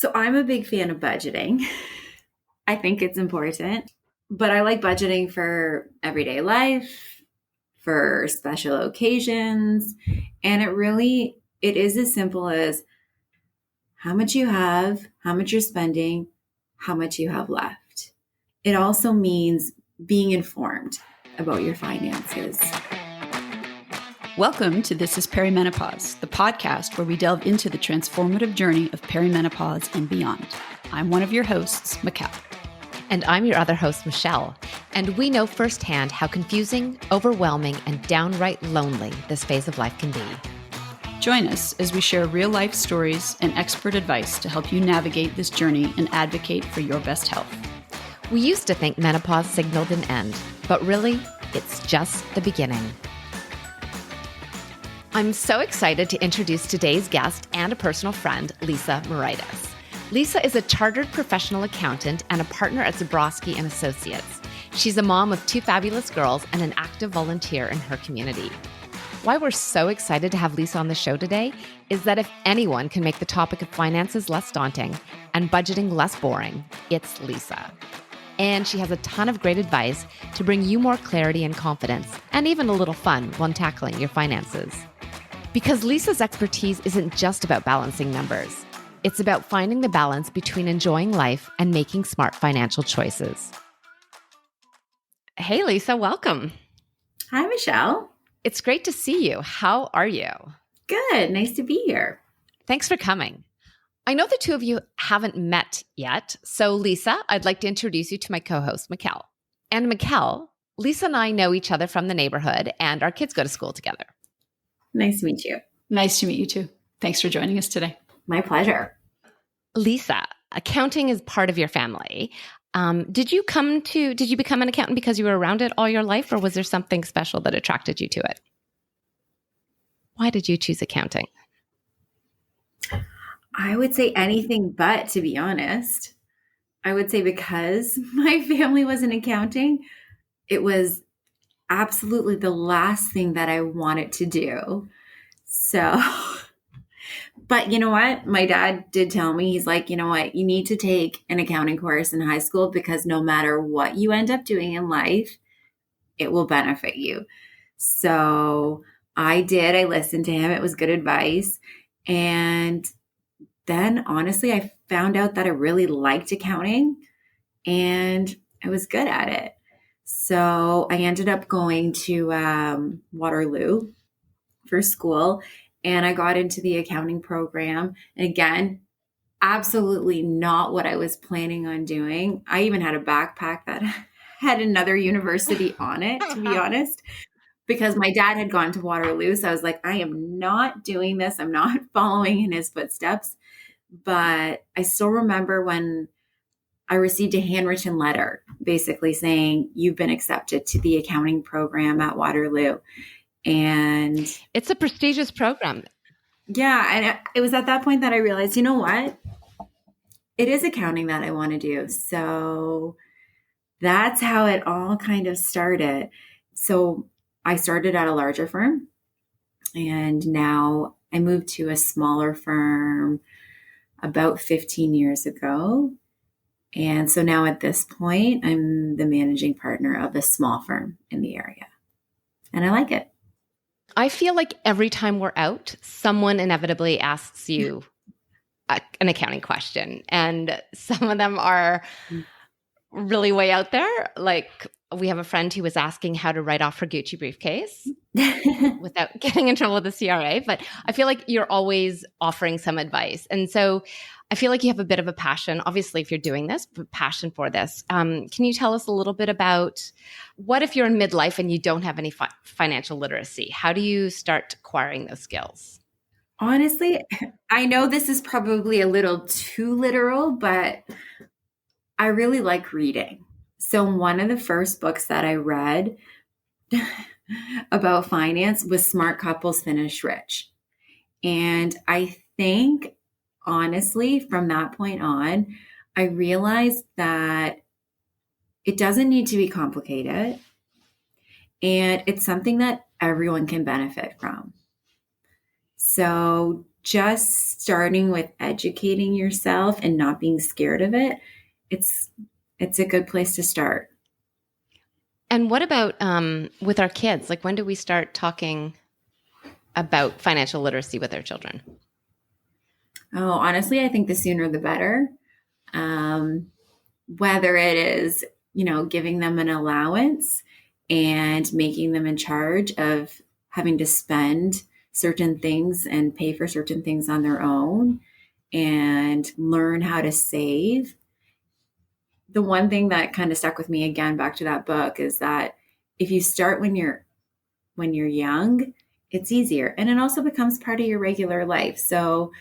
So I'm a big fan of budgeting. I think it's important, but I like budgeting for everyday life, for special occasions, and it is as simple as how much you have, how much you're spending, how much you have left. It also means being informed about your finances. Welcome to This is Perimenopause, the podcast where we delve into the transformative journey of perimenopause and beyond. I'm one of your hosts, Mikkel. And I'm your other host, Michelle. And we know firsthand how confusing, overwhelming, and downright lonely this phase of life can be. Join us as we share real-life stories and expert advice to help you navigate this journey and advocate for your best health. We used to think menopause signaled an end, but really, it's just the beginning. I'm so excited to introduce today's guest and a personal friend, Lisa Moraitis. Lisa is a chartered professional accountant and a partner at Zebroski and Associates. She's a mom of 2 fabulous girls and an active volunteer in her community. Why we're so excited to have Lisa on the show today is that if anyone can make the topic of finances less daunting and budgeting less boring, it's Lisa. And she has a ton of great advice to bring you more clarity and confidence, and even a little fun when tackling your finances. Because Lisa's expertise isn't just about balancing numbers. It's about finding the balance between enjoying life and making smart financial choices. Hey, Lisa, welcome. Hi, Michelle. It's great to see you. How are you? Good. Nice to be here. Thanks for coming. I know the two of you haven't met yet. So Lisa, I'd like to introduce you to my co-host, Mikkel. And Mikkel, Lisa and I know each other from the neighborhood and our kids go to school together. Nice to meet you. Nice to meet you too. Thanks for joining us today. My pleasure. Lisa, accounting is part of your family. Did you become an accountant because you were around it all your life, or was there something special that attracted you to it? Why did you choose accounting? I would say anything but, to be honest. I would say because my family was in accounting, it was absolutely the last thing that I wanted to do. So, but you know what? My dad did tell me, he's like, you know what? You need to take an accounting course in high school because no matter what you end up doing in life, it will benefit you. So I did. I listened to him. It was good advice. And then honestly, I found out that I really liked accounting and I was good at it. So I ended up going to Waterloo for school and I got into the accounting program. And again, absolutely not what I was planning on doing. I even had a backpack that had another university on it, to be honest, because my dad had gone to Waterloo. So I was like, I am not doing this. I'm not following in his footsteps. But I still remember when I received a handwritten letter basically saying, you've been accepted to the accounting program at Waterloo. And it's a prestigious program. Yeah. And it was at that point that I realized, you know what? It is accounting that I want to do. So that's how it all kind of started. So I started at a larger firm and now I moved to a smaller firm about 15 years ago. And so now at this point, I'm the managing partner of a small firm in the area. And I like it. I feel like every time we're out, someone inevitably asks you an accounting question. And some of them are really way out there. Like we have a friend who was asking how to write off her Gucci briefcase without getting in trouble with the CRA. But I feel like you're always offering some advice. And so I feel like you have a bit of a passion, obviously, if you're doing this, but passion for this. Can you tell us a little bit about what if you're in midlife and you don't have any financial literacy? How do you start acquiring those skills? Honestly, I know this is probably a little too literal, but I really like reading. So one of the first books that I read about finance was Smart Couples Finish Rich. And I think, honestly, from that point on, I realized that it doesn't need to be complicated. And it's something that everyone can benefit from. So just starting with educating yourself and not being scared of it, it's a good place to start. And what about with our kids? Like, when do we start talking about financial literacy with our children? Oh, honestly, I think the sooner the better. Whether it is, giving them an allowance and making them in charge of having to spend certain things and pay for certain things on their own and learn how to save. The one thing that kind of stuck with me, again, back to that book, is that if you start when you're young, it's easier. And it also becomes part of your regular life. So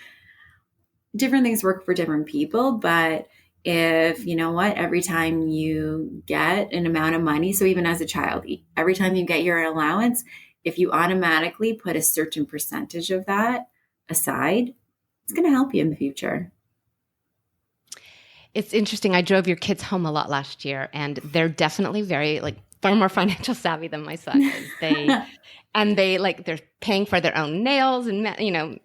different things work for different people, but if every time you get an amount of money, so even as a child, every time you get your allowance, if you automatically put a certain percentage of that aside, it's going to help you in the future. It's interesting. I drove your kids home a lot last year, and they're definitely far more financial savvy than my son is. They're paying for their own nails and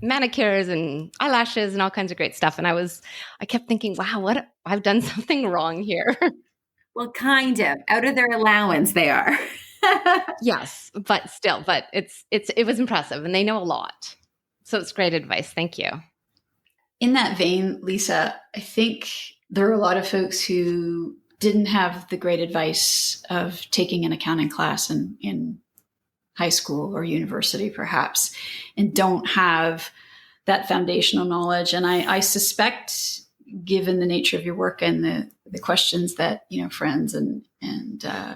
manicures and eyelashes and all kinds of great stuff. And I kept thinking, wow, I've done something wrong here. Well, kind of. Out of their allowance, they are. Yes, but it was impressive, and they know a lot. So it's great advice. Thank you. In that vein, Lisa, I think there are a lot of folks who didn't have the great advice of taking an accounting class in high school or university, perhaps, and don't have that foundational knowledge. And I suspect, given the nature of your work and the questions that friends and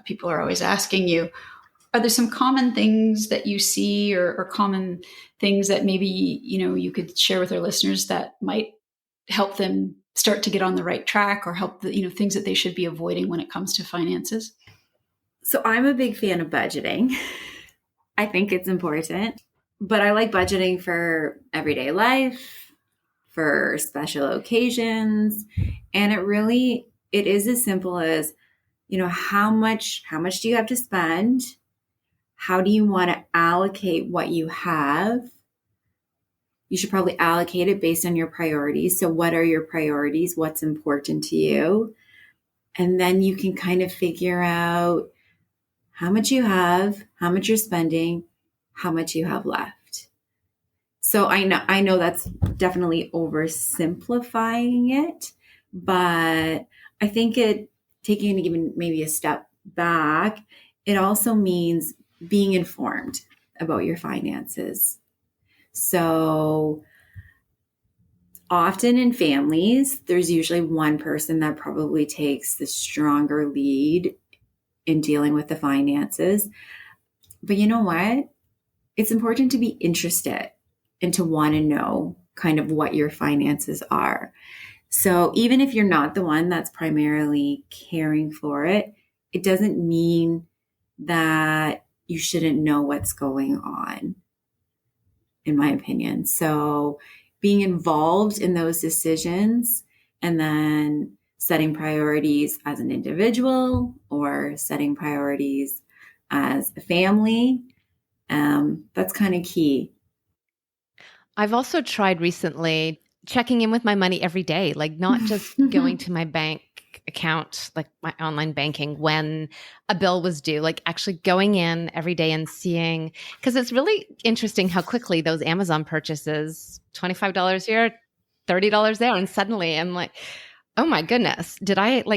people are always asking you, are there some common things that you see or common things that maybe you could share with our listeners that might help them start to get on the right track, or help things that they should be avoiding when it comes to finances? So I'm a big fan of budgeting. I think it's important, but I like budgeting for everyday life, for special occasions. And it is as simple as, how much do you have to spend? How do you want to allocate what you have? You should probably allocate it based on your priorities. So what are your priorities? What's important to you? And then you can kind of figure out how much you have, how much you're spending, how much you have left. So I know that's definitely oversimplifying it, but I think taking even maybe a step back, it also means being informed about your finances. So often in families, there's usually one person that probably takes the stronger lead in dealing with the finances. But you know what? It's important to be interested and to want to know kind of what your finances are. So even if you're not the one that's primarily caring for it, it doesn't mean that you shouldn't know what's going on, in my opinion. So being involved in those decisions and then setting priorities as an individual or setting priorities as a family, that's kind of key. I've also tried recently checking in with my money every day, like not just going to my bank account, like my online banking, when a bill was due, like actually going in every day and seeing, because it's really interesting how quickly those Amazon purchases, $25 here, $30 there. And suddenly I'm like, oh my goodness,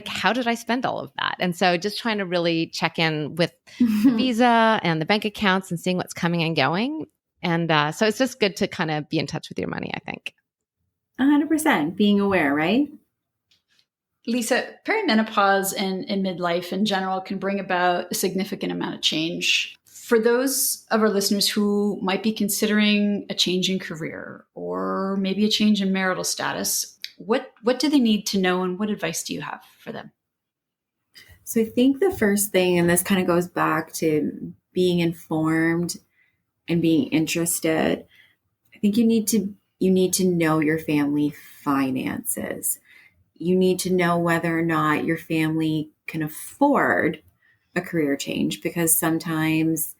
how did I spend all of that? And so just trying to really check in with the Visa and the bank accounts and seeing what's coming and going. And so it's just good to kind of be in touch with your money, I think. 100%, being aware, right? Lisa, perimenopause and midlife in general can bring about a significant amount of change. For those of our listeners who might be considering a change in career or maybe a change in marital status, what do they need to know, and what advice do you have for them? So I think the first thing, and this kind of goes back to being informed and being interested, I think you need to know your family finances. You need to know whether or not your family can afford a career change, because sometimes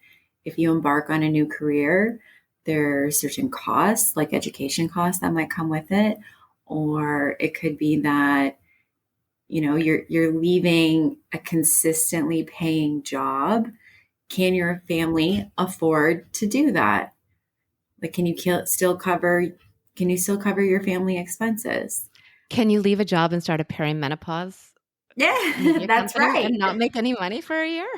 if you embark on a new career, There are certain costs, like education costs that might come with it. Or it could be that, you're leaving a consistently paying job. Can your family afford to do that? Like, can you still cover your family expenses? Can you leave a job and start a perimenopause Yeah, media that's company right. and not make any money for a year?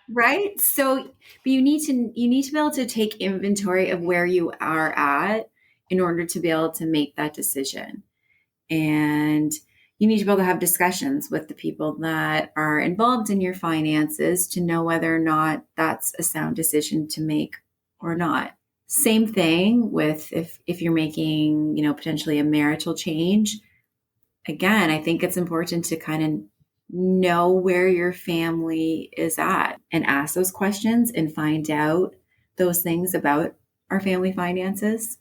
Right. So, but you need to be able to take inventory of where you are at in order to be able to make that decision. And you need to be able to have discussions with the people that are involved in your finances to know whether or not that's a sound decision to make or not. Same thing with if you're making, potentially a marital change. Again, I think it's important to kind of know where your family is at and ask those questions and find out those things about our family finances.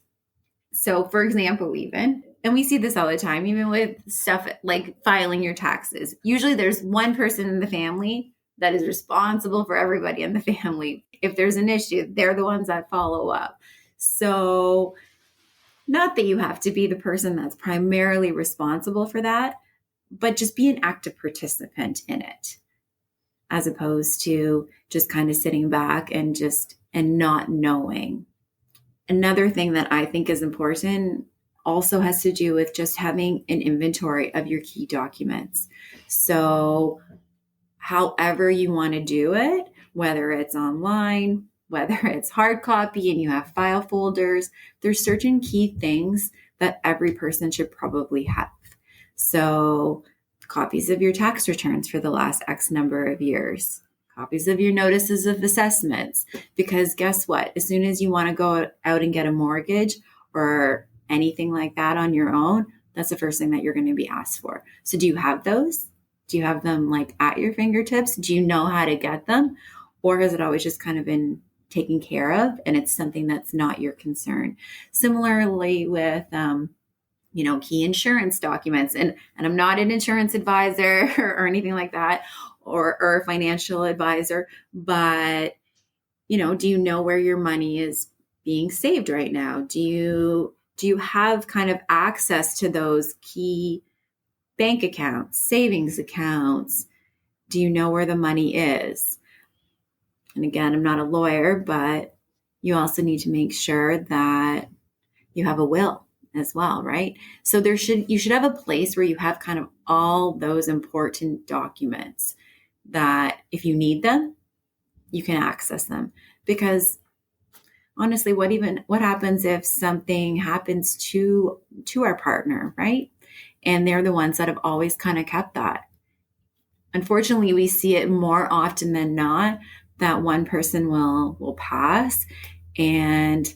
So, for example, and we see this all the time, even with stuff like filing your taxes. Usually there's one person in the family that is responsible for everybody in the family. If there's an issue, they're the ones that follow up. So, not that you have to be the person that's primarily responsible for that, but just be an active participant in it, as opposed to just kind of sitting back and not knowing. Another thing that I think is important also has to do with just having an inventory of your key documents. So however you want to do it, whether it's online, whether it's hard copy and you have file folders, there's certain key things that every person should probably have. So copies of your tax returns for the last X number of years, copies of your notices of assessments, because guess what? As soon as you want to go out and get a mortgage or anything like that on your own, that's the first thing that you're going to be asked for. So do you have those? Do you have them like at your fingertips? Do you know how to get them? Or has it always just kind of been taken care of and it's something that's not your concern? Similarly with, key insurance documents. And I'm not an insurance advisor or anything like that, or a financial advisor, but, do you know where your money is being saved right now? Do you have kind of access to those key bank accounts, savings accounts? Do you know where the money is? And again, I'm not a lawyer, but you also need to make sure that you have a will as well, right? So you should have a place where you have kind of all those important documents that if you need them, you can access them. Because honestly, what happens if something happens to our partner, right? And they're the ones that have always kind of kept that. Unfortunately, we see it more often than not that one person will pass and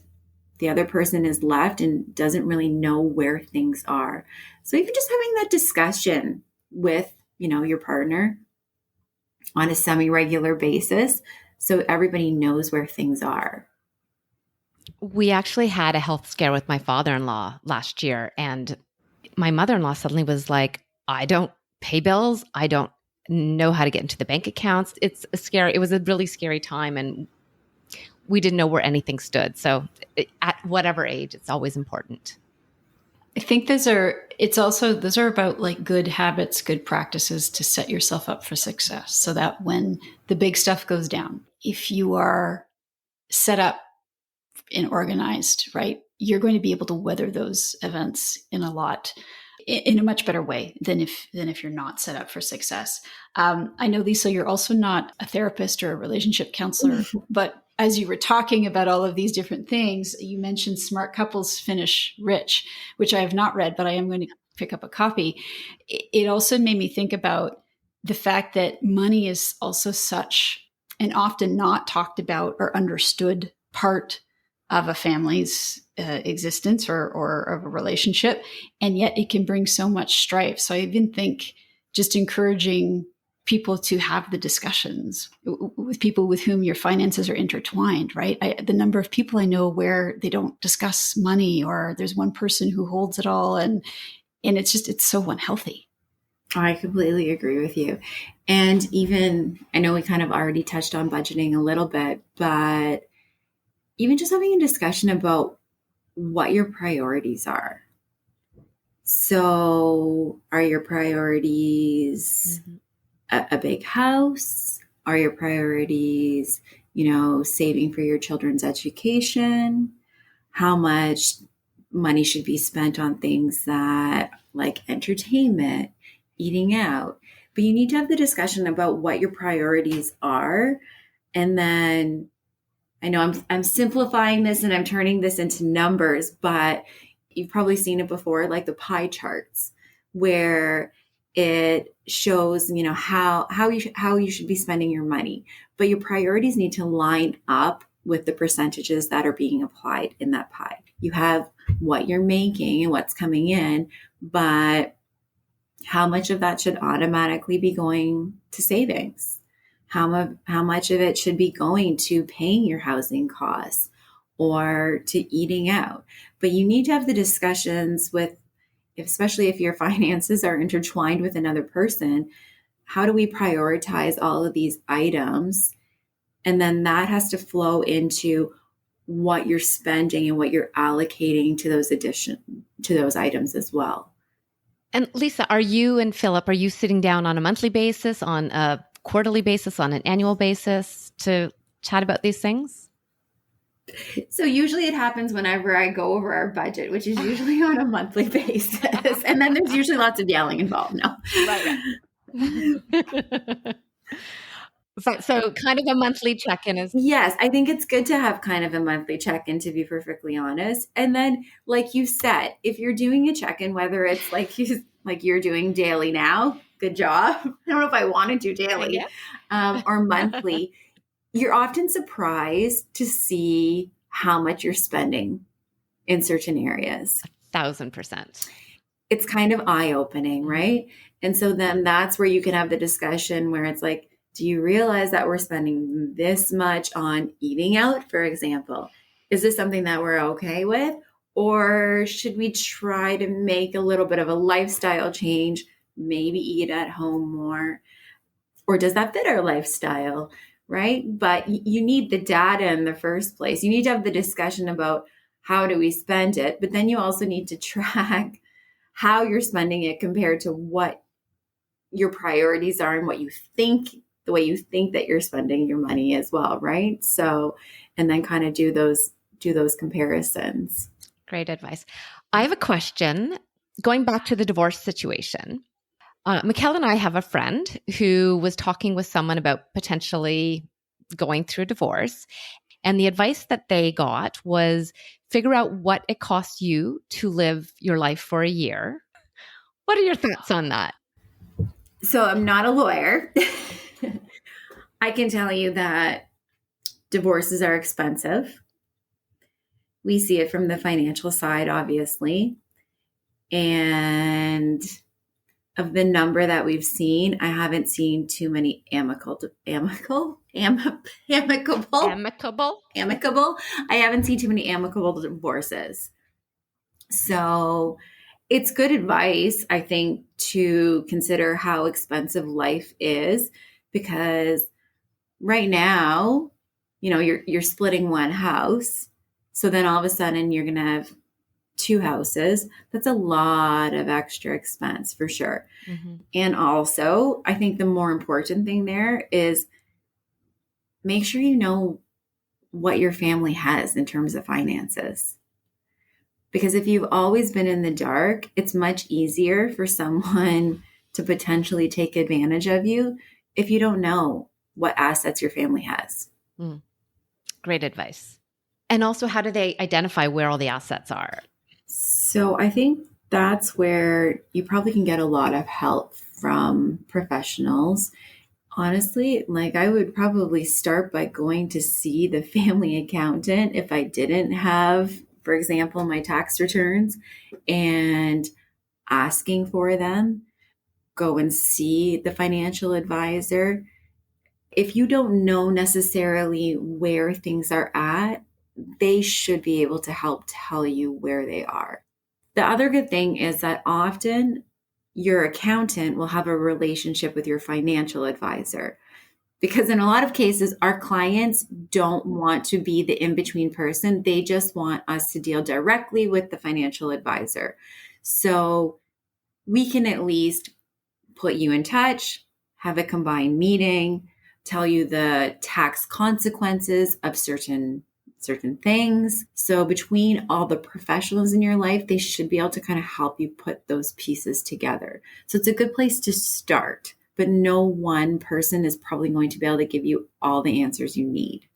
the other person is left and doesn't really know where things are. So even just having that discussion with, your partner on a semi-regular basis so everybody knows where things are. We actually had a health scare with my father-in-law last year, and my mother-in-law suddenly was like, I don't pay bills. I don't know how to get into the bank accounts. It was a really scary time, and we didn't know where anything stood. So at whatever age, it's always important. I think those are about like good habits, good practices to set yourself up for success so that when the big stuff goes down, if you are set up and organized, right, you're going to be able to weather those events in a much better way than if you're not set up for success. I know, Lisa, you're also not a therapist or a relationship counselor, but as you were talking about all of these different things, you mentioned Smart Couples Finish Rich, which I have not read, but I am going to pick up a copy. It also made me think about the fact that money is also such an often not talked about or understood part of a family's existence or of a relationship. And yet it can bring so much strife. So I even think just encouraging people to have the discussions with people with whom your finances are intertwined, right? The number of people I know where they don't discuss money, or there's one person who holds it all. And it's so unhealthy. I completely agree with you. And even, I know we kind of already touched on budgeting a little bit, but even just having a discussion about what your priorities are. So are your priorities a big house? Are your priorities, saving for your children's education? How much money should be spent on things that like entertainment, eating out? But you need to have the discussion about what your priorities are. And then I know I'm simplifying this and I'm turning this into numbers, but you've probably seen it before, like the pie charts, where it shows, how you should be spending your money, but your priorities need to line up with the percentages that are being applied in that pie. You have what you're making and what's coming in, but how much of that should automatically be going to savings? How much of it should be going to paying your housing costs or to eating out? But you need to have the discussions with, especially if your finances are intertwined with another person, how do we prioritize all of these items? And then that has to flow into what you're spending and what you're allocating to those items as well. And Lisa, are you sitting down on a monthly basis, on a quarterly basis, on an annual basis to chat about these things? So usually it happens whenever I go over our budget, which is usually on a monthly basis. And then there's usually lots of yelling involved. No. Right. So kind of a monthly check-in is... Yes, I think it's good to have kind of a monthly check-in, to be perfectly honest. And then, like you said, if you're doing a check-in, whether it's like you're doing daily now, good job. I don't know if I want to do daily, or monthly. You're often surprised to see how much you're spending in certain areas. 1,000%. It's kind of eye-opening, right? And so then that's where you can have the discussion where it's like, do you realize that we're spending this much on eating out, for example? Is this something that we're okay with? Or should we try to make a little bit of a lifestyle change, maybe eat at home more? Or does that fit our lifestyle, right? But you need the data in the first place. You need to have the discussion about how do we spend it, but then you also need to track how you're spending it compared to what your priorities are and what you think, the way you think that you're spending your money as well, right? So, and then kind of do those comparisons. Great advice. I have a question going back to the divorce situation. Mikkel and I have a friend who was talking with someone about potentially going through a divorce. And the advice that they got was figure out what it costs you to live your life for a year. What are your thoughts on that? So I'm not a lawyer. I can tell you that divorces are expensive. We see it from the financial side, obviously. And of the number that we've seen, I haven't seen too many amicable. I haven't seen too many amicable divorces. So it's good advice, I think, to consider how expensive life is, because right now, you're splitting one house. So then all of a sudden you're going to have two houses. That's a lot of extra expense for sure. Mm-hmm. And also, I think the more important thing there is make sure you know what your family has in terms of finances. Because if you've always been in the dark, it's much easier for someone to potentially take advantage of you if you don't know what assets your family has. Great advice. And also, how do they identify where all the assets are? So I think that's where you probably can get a lot of help from professionals. Honestly, I would probably start by going to see the family accountant if I didn't have, for example, my tax returns, and asking for them. Go and see the financial advisor. If you don't know necessarily where things are at, they should be able to help tell you where they are. The other good thing is that often your accountant will have a relationship with your financial advisor. Because in a lot of cases, our clients don't want to be the in-between person. They just want us to deal directly with the financial advisor. So we can at least put you in touch, have a combined meeting, tell you the tax consequences of certain things. So between all the professionals in your life, they should be able to kind of help you put those pieces together. So it's a good place to start, but no one person is probably going to be able to give you all the answers you need.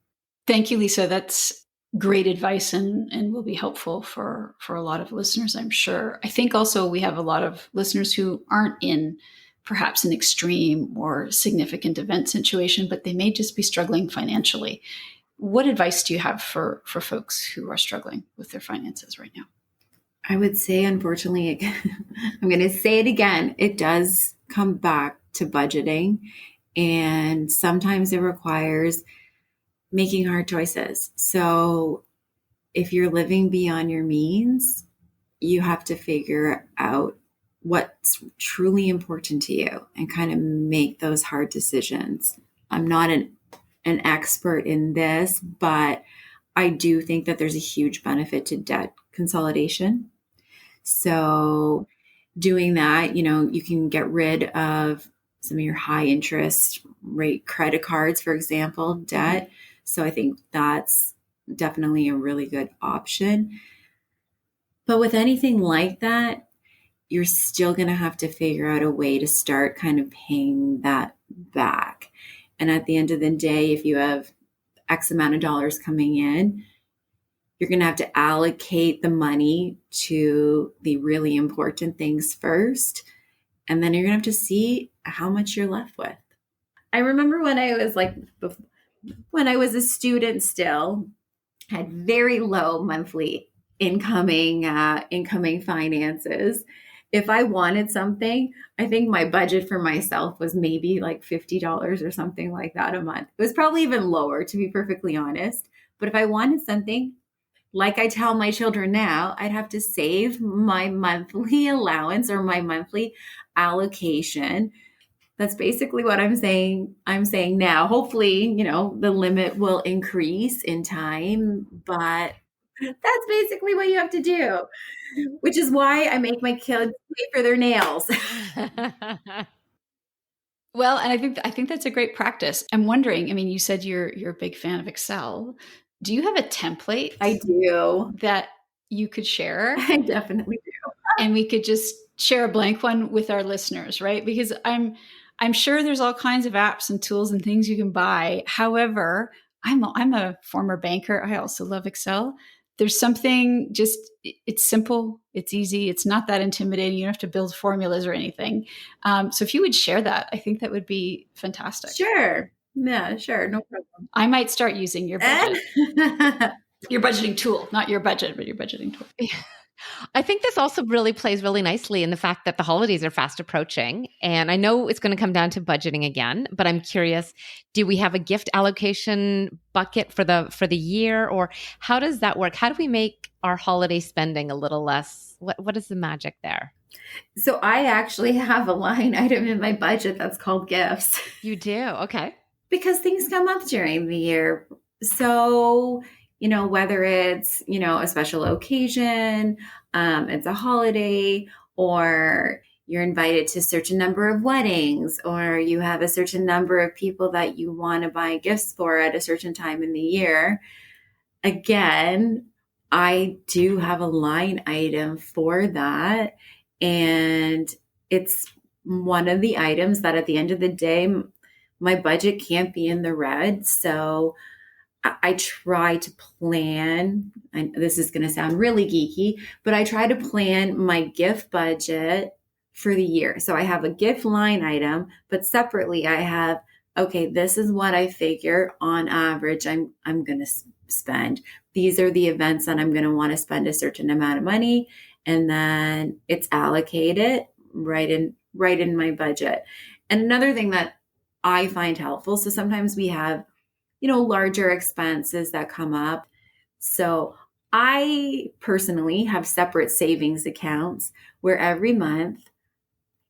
Thank you, Lisa. That's great advice and will be helpful for a lot of listeners, I'm sure. I think also we have a lot of listeners who aren't in perhaps an extreme or significant event situation, but they may just be struggling financially. What advice do you have for folks who are struggling with their finances right now? I would say, unfortunately, I'm going to say it again, it does come back to budgeting. And sometimes it requires making hard choices. So if you're living beyond your means, you have to figure out what's truly important to you and kind of make those hard decisions. I'm not an expert in this, but I do think that there's a huge benefit to debt consolidation. So doing that, you can get rid of some of your high interest rate credit cards, for example, debt. So I think that's definitely a really good option. But with anything like that, you're still going to have to figure out a way to start kind of paying that back. And at the end of the day, if you have X amount of dollars coming in, you're going to have to allocate the money to the really important things first. And then you're going to have to see how much you're left with. I remember when I was a student still, had very low monthly incoming finances. If I wanted something, I think my budget for myself was maybe like $50 or something like that a month. It was probably even lower, to be perfectly honest. But if I wanted something, like I tell my children now, I'd have to save my monthly allowance or my monthly allocation. That's basically what I'm saying. I'm saying now, hopefully, the limit will increase in time, but that's basically what you have to do, which is why I make my kids pay for their nails. Well, and I think that's a great practice. I'm wondering, I mean, you said you're a big fan of Excel. Do you have a template? I do. That you could share? I definitely do. And we could just share a blank one with our listeners, right? Because I'm sure there's all kinds of apps and tools and things you can buy. However, I'm a former banker. I also love Excel. There's something just, it's simple, it's easy, it's not that intimidating. You don't have to build formulas or anything. So if you would share that, I think that would be fantastic. Sure. Yeah, sure. No problem. I might start using your budget. Your budgeting tool, not your budget, but your budgeting tool. I think this also really plays really nicely in the fact that the holidays are fast approaching. And I know it's going to come down to budgeting again, but I'm curious, do we have a gift allocation bucket for the year, or how does that work? How do we make our holiday spending a little less? What is the magic there? So I actually have a line item in my budget that's called gifts. You do? Okay. Because things come up during the year. So whether it's, a special occasion, it's a holiday, or you're invited to a certain number of weddings, or you have a certain number of people that you want to buy gifts for at a certain time in the year. Again, I do have a line item for that. And it's one of the items that at the end of the day, my budget can't be in the red. So I try to plan, and this is going to sound really geeky, but I try to plan my gift budget for the year. So I have a gift line item, but separately I have, okay, this is what I figure on average I'm going to spend. These are the events that I'm going to want to spend a certain amount of money, and then it's allocated right in my budget. And another thing that I find helpful, so sometimes we have larger expenses that come up. So I personally have separate savings accounts where every month,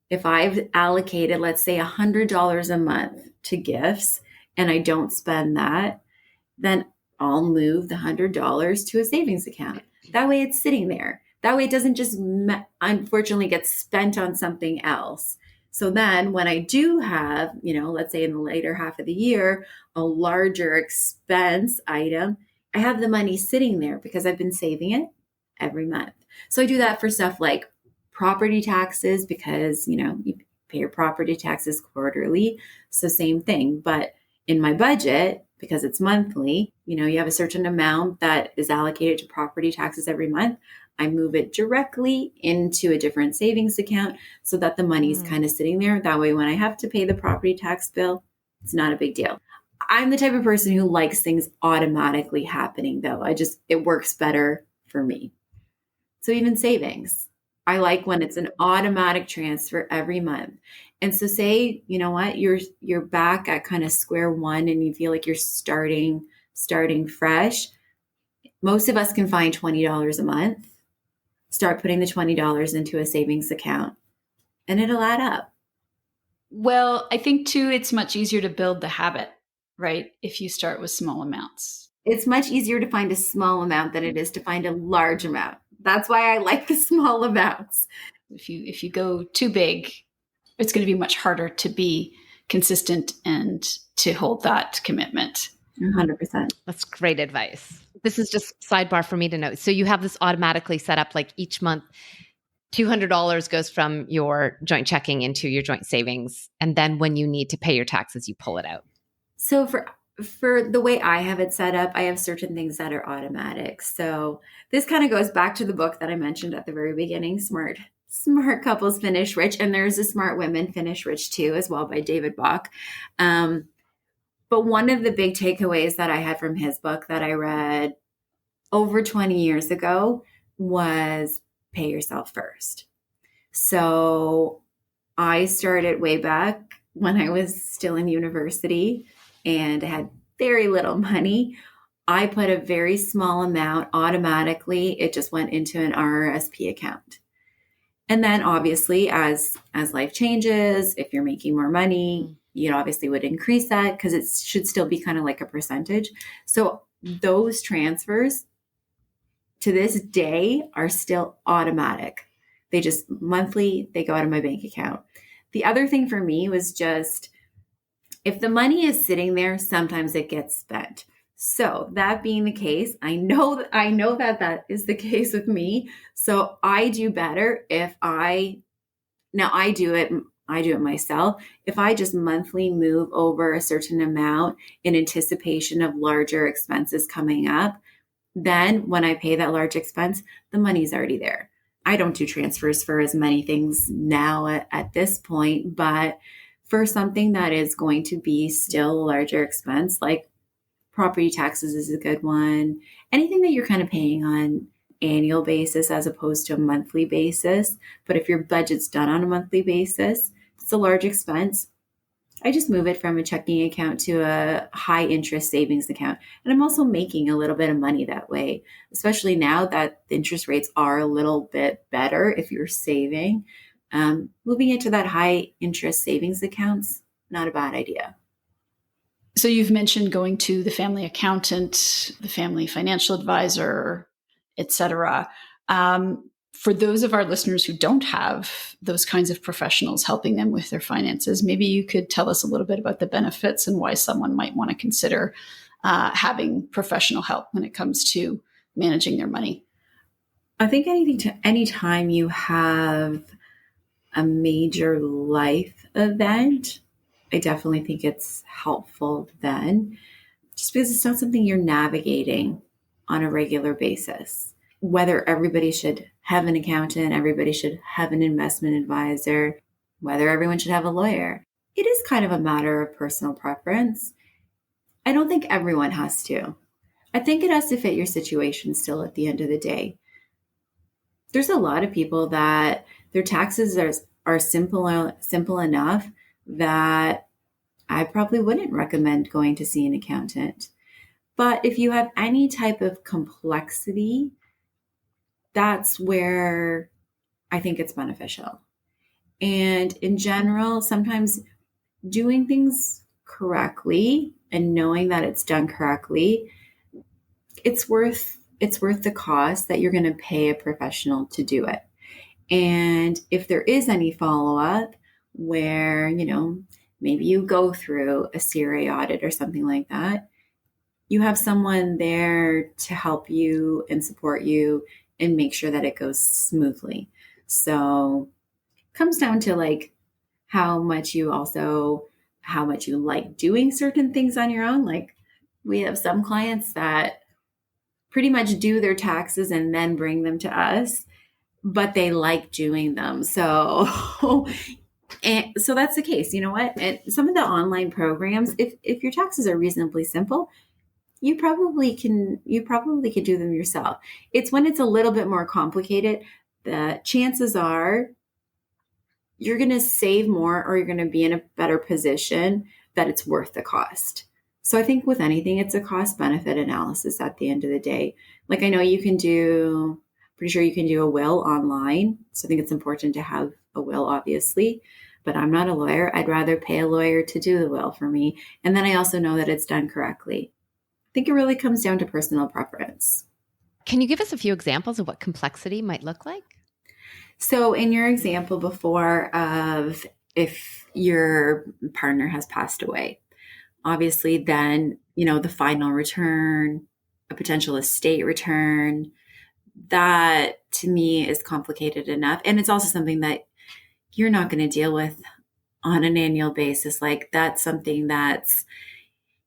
if I've allocated, let's say $100 a month to gifts, and I don't spend that, then I'll move the $100 to a savings account. That way it's sitting there. That way it doesn't just unfortunately get spent on something else. So then when I do have, let's say in the later half of the year, a larger expense item, I have the money sitting there because I've been saving it every month. So I do that for stuff like property taxes because, you pay your property taxes quarterly. So same thing. But in my budget, because it's monthly, you have a certain amount that is allocated to property taxes every month. I move it directly into a different savings account so that the money's kind of sitting there. That way, when I have to pay the property tax bill, it's not a big deal. I'm the type of person who likes things automatically happening, though. It works better for me. So even savings, I like when it's an automatic transfer every month. And so say, you know what, you're back at kind of square one and you feel like you're starting fresh. Most of us can find $20 a month. Start putting the $20 into a savings account and it'll add up. Well, I think too, it's much easier to build the habit, right? If you start with small amounts. It's much easier to find a small amount than it is to find a large amount. That's why I like the small amounts. If you go too big, it's going to be much harder to be consistent and to hold that commitment. 100%. That's great advice. This is just sidebar for me to know. So you have this automatically set up, like each month, $200 goes from your joint checking into your joint savings. And then when you need to pay your taxes, you pull it out. So for the way I have it set up, I have certain things that are automatic. So this kind of goes back to the book that I mentioned at the very beginning, Smart Couples Finish Rich. And there's a Smart Women Finish Rich too, as well, by David Bach. But one of the big takeaways that I had from his book that I read over 20 years ago was pay yourself first. So I started way back when I was still in university and had very little money. I put a very small amount automatically. It just went into an RRSP account. And then obviously as life changes, if you're making more money, you obviously would increase that because it should still be kind of like a percentage. So those transfers to this day are still automatic. They just monthly, they go out of my bank account. The other thing for me was just, if the money is sitting there, sometimes it gets spent. So that being the case, I know that is the case with me. So I do better if I do it myself. If I just monthly move over a certain amount in anticipation of larger expenses coming up, then when I pay that large expense, the money's already there. I don't do transfers for as many things now at this point, but for something that is going to be still a larger expense, like property taxes is a good one. Anything that you're kind of paying on annual basis as opposed to a monthly basis. But if your budget's done on a monthly basis, it's a large expense. I just move it from a checking account to a high interest savings account. And I'm also making a little bit of money that way, especially now that the interest rates are a little bit better if you're saving. Moving into that high interest savings accounts, not a bad idea. So you've mentioned going to the family accountant, the family financial advisor, etc. For those of our listeners who don't have those kinds of professionals helping them with their finances, maybe you could tell us a little bit about the benefits and why someone might want to consider having professional help when it comes to managing their money. I think anytime you have a major life event, I definitely think it's helpful then, just because it's not something you're navigating on a regular basis. Whether everybody should have an accountant, everybody should have an investment advisor, whether everyone should have a lawyer, it is kind of a matter of personal preference. I don't think everyone has to. I think it has to fit your situation still at the end of the day. There's a lot of people that their taxes are simple enough that I probably wouldn't recommend going to see an accountant. But if you have any type of complexity, that's where I think it's beneficial. And in general, sometimes doing things correctly and knowing that it's done correctly, it's worth the cost that you're going to pay a professional to do it. And if there is any follow-up where, maybe you go through a CRA audit or something like that, you have someone there to help you and support you and make sure that it goes smoothly. So it comes down to like how much you like doing certain things on your own. Like we have some clients that pretty much do their taxes and then bring them to us, but they like doing them. So, and so that's the case. You know what? And some of the online programs, if your taxes are reasonably simple, you probably can do them yourself. It's when it's a little bit more complicated that chances are you're going to save more or you're going to be in a better position that it's worth the cost. So I think with anything, it's a cost benefit analysis at the end of the day. Like I know pretty sure you can do a will online. So I think it's important to have a will, obviously, but I'm not a lawyer. I'd rather pay a lawyer to do the will for me. And then I also know that it's done correctly. I think it really comes down to personal preference. Can you give us a few examples of what complexity might look like? So in your example before of if your partner has passed away, obviously then, the final return, a potential estate return, that to me is complicated enough. And it's also something that you're not going to deal with on an annual basis. Like that's something that's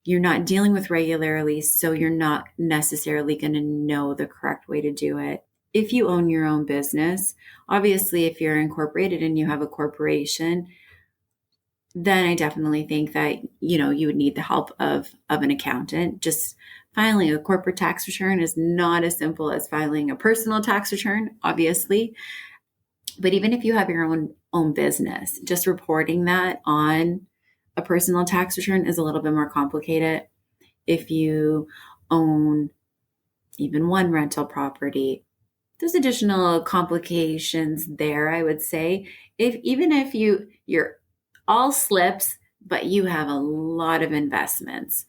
you're not dealing with regularly. So you're not necessarily going to know the correct way to do it. If you own your own business, obviously, if you're incorporated and you have a corporation, then I definitely think that, you would need the help of an accountant. Just filing a corporate tax return is not as simple as filing a personal tax return, obviously. But even if you have your own business, just reporting that on a personal tax return is a little bit more complicated. If you own even one rental property, there's additional complications there, I would say. Even if you're all slips, but you have a lot of investments,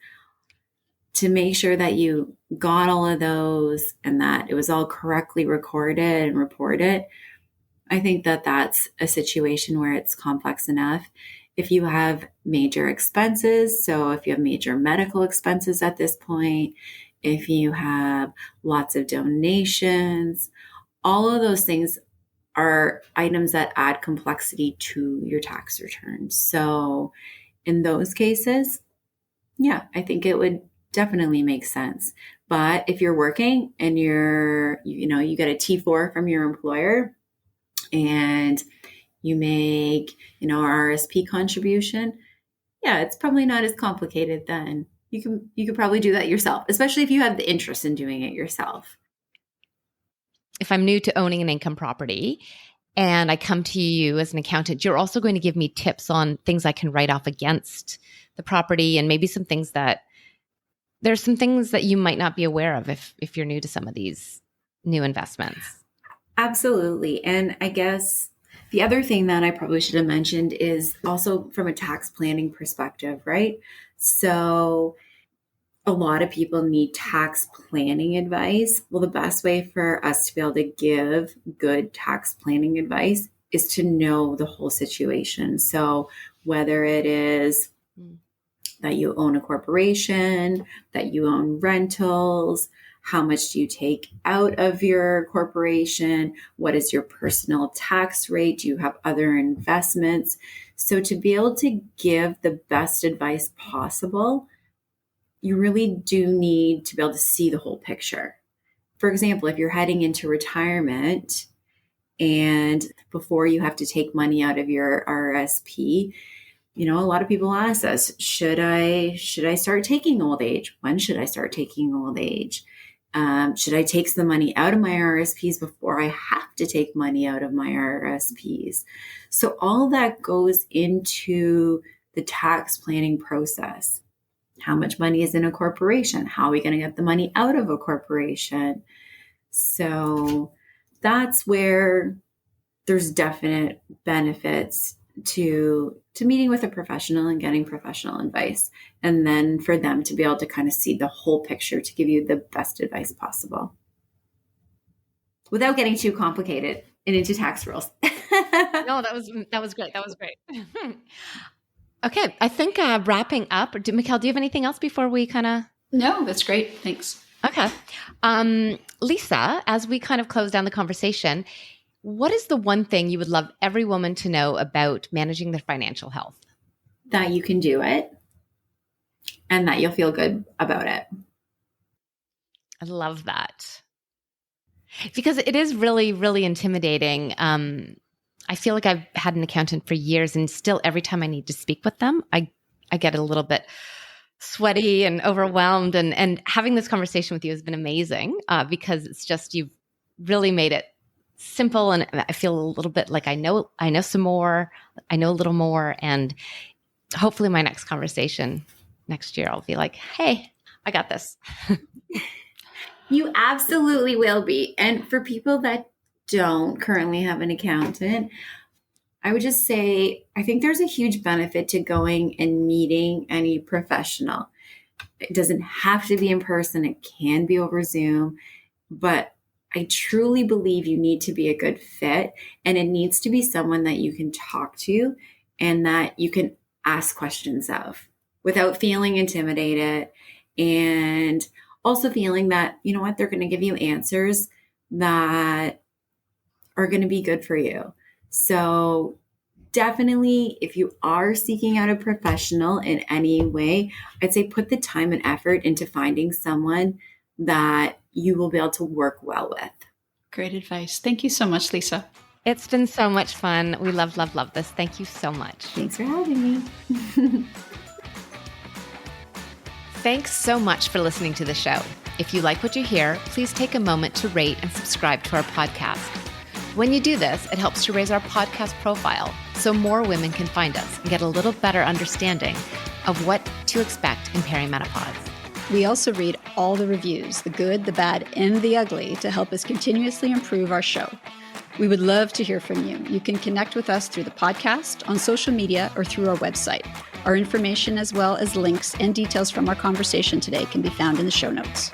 to make sure that you got all of those and that it was all correctly recorded and reported, I think that that's a situation where it's complex enough. If you have major expenses, so if you have major medical expenses at this point, if you have lots of donations, all of those things are items that add complexity to your tax return. So in those cases, yeah, I think it would definitely make sense. But if you're working and you get a T4 from your employer and you make, an RSP contribution, yeah, it's probably not as complicated then. You could probably do that yourself, especially if you have the interest in doing it yourself. If I'm new to owning an income property and I come to you as an accountant, you're also going to give me tips on things I can write off against the property and maybe there's some things that you might not be aware of if you're new to some of these new investments. Absolutely. And I guess the other thing that I probably should have mentioned is also from a tax planning perspective, right? So a lot of people need tax planning advice. Well, the best way for us to be able to give good tax planning advice is to know the whole situation. So whether it is that you own a corporation, that you own rentals, how much do you take out of your corporation? What is your personal tax rate? Do you have other investments? So to be able to give the best advice possible, you really do need to be able to see the whole picture. For example, if you're heading into retirement and before you have to take money out of your RSP, a lot of people ask us, should I start taking old age? When should I start taking old age? Should I take some money out of my RSPs before I have to take money out of my RSPs? So all that goes into the tax planning process. How much money is in a corporation? How are we going to get the money out of a corporation? So that's where there's definite benefits to meeting with a professional and getting professional advice. And then for them to be able to kind of see the whole picture to give you the best advice possible without getting too complicated and into tax rules. No, that was great. That was great. Okay. I think wrapping up, Mikkel, do you have anything else before we kind of? No, that's great. Thanks. Okay. Lisa, as we kind of close down the conversation, what is the one thing you would love every woman to know about managing their financial health? That you can do it and that you'll feel good about it. I love that. Because it is really, really intimidating. I feel like I've had an accountant for years, and still every time I need to speak with them, I get a little bit sweaty and overwhelmed. And having this conversation with you has been amazing because it's just, you've really made it simple, and I feel a little bit like I know some more, I know a little more, and hopefully my next conversation next year, I'll be like, hey, I got this. You absolutely will be. And for people that don't currently have an accountant, I would just say, I think there's a huge benefit to going and meeting any professional. It doesn't have to be in person. It can be over Zoom, but I truly believe you need to be a good fit, and it needs to be someone that you can talk to and that you can ask questions of without feeling intimidated, and also feeling that, you know what, they're going to give you answers that are going to be good for you. So definitely, if you are seeking out a professional in any way, I'd say put the time and effort into finding someone that you will be able to work well with. Great advice. Thank you so much, Lisa. It's been so much fun. We love this. Thank you so much. Thanks for having me. Thanks so much for listening to the show. If you like what you hear, please take a moment to rate and subscribe to our podcast. When you do this, it helps to raise our podcast profile so more women can find us and get a little better understanding of what to expect in perimenopause. We also read all the reviews, the good, the bad, and the ugly, to help us continuously improve our show. We would love to hear from you. You can connect with us through the podcast, on social media, or through our website. Our information, as well as links and details from our conversation today, can be found in the show notes.